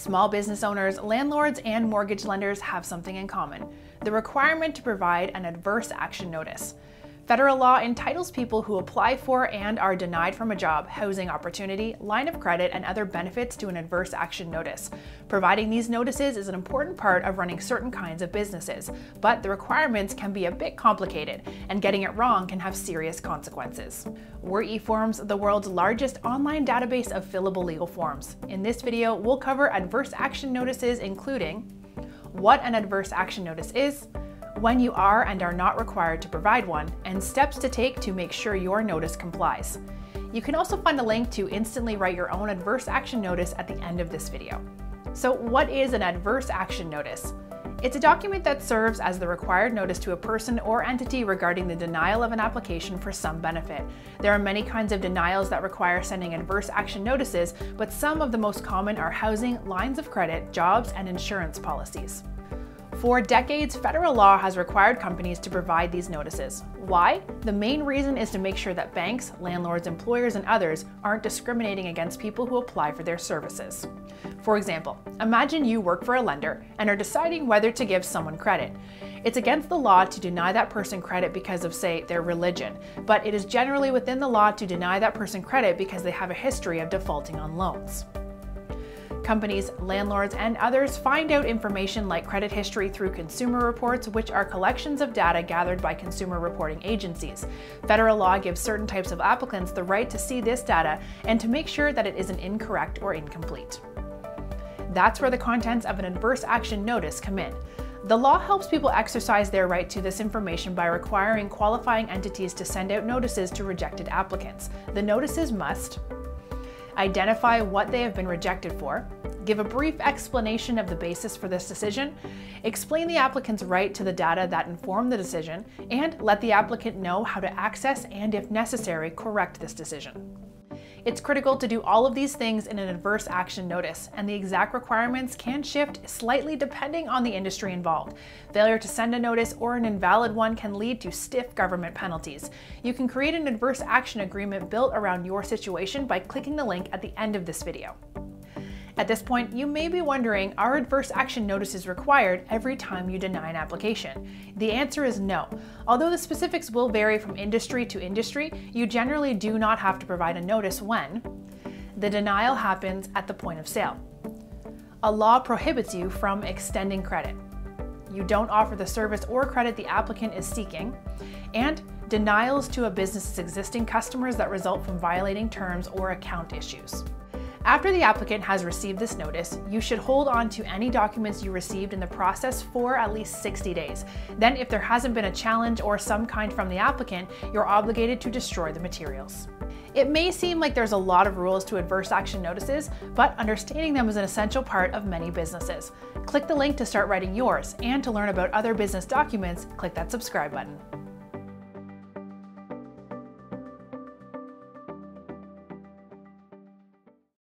Small business owners, landlords, and mortgage lenders have something in common: the requirement to provide an adverse action notice. Federal law entitles people who apply for and are denied from a job, housing opportunity, line of credit, and other benefits to an adverse action notice. Providing these notices is an important part of running certain kinds of businesses, but the requirements can be a bit complicated, and getting it wrong can have serious consequences. We're eForms, the world's largest online database of fillable legal forms. In this video, we'll cover adverse action notices, including what an adverse action notice is, when you are and are not required to provide one, and steps to take to make sure your notice complies. You can also find a link to instantly write your own adverse action notice at the end of this video. So what is an adverse action notice? It's a document that serves as the required notice to a person or entity regarding the denial of an application for some benefit. There are many kinds of denials that require sending adverse action notices, but some of the most common are housing, lines of credit, jobs, and insurance policies. For decades, federal law has required companies to provide these notices. Why? The main reason is to make sure that banks, landlords, employers, and others aren't discriminating against people who apply for their services. For example, imagine you work for a lender and are deciding whether to give someone credit. It's against the law to deny that person credit because of, say, their religion, but it is generally within the law to deny that person credit because they have a history of defaulting on loans. Companies, landlords, and others find out information like credit history through consumer reports, which are collections of data gathered by consumer reporting agencies. Federal law gives certain types of applicants the right to see this data and to make sure that it isn't incorrect or incomplete. That's where the contents of an adverse action notice come in. The law helps people exercise their right to this information by requiring qualifying entities to send out notices to rejected applicants. The notices must identify what they have been rejected for, give a brief explanation of the basis for this decision, explain the applicant's right to the data that inform the decision, and let the applicant know how to access and, if necessary, correct this decision. It's critical to do all of these things in an adverse action notice, and the exact requirements can shift slightly depending on the industry involved. Failure to send a notice or an invalid one can lead to stiff government penalties. You can create an adverse action agreement built around your situation by clicking the link at the end of this video. At this point, you may be wondering, are adverse action notices required every time you deny an application? The answer is no. Although the specifics will vary from industry to industry, you generally do not have to provide a notice when the denial happens at the point of sale. A law prohibits you from extending credit. You don't offer the service or credit the applicant is seeking, and denials to a business's existing customers that result from violating terms or account issues. After the applicant has received this notice, you should hold on to any documents you received in the process for at least 60 days. Then, if there hasn't been a challenge or some kind from the applicant, you're obligated to destroy the materials. It may seem like there's a lot of rules to adverse action notices, but understanding them is an essential part of many businesses. Click the link to start writing yours, and to learn about other business documents, click that subscribe button.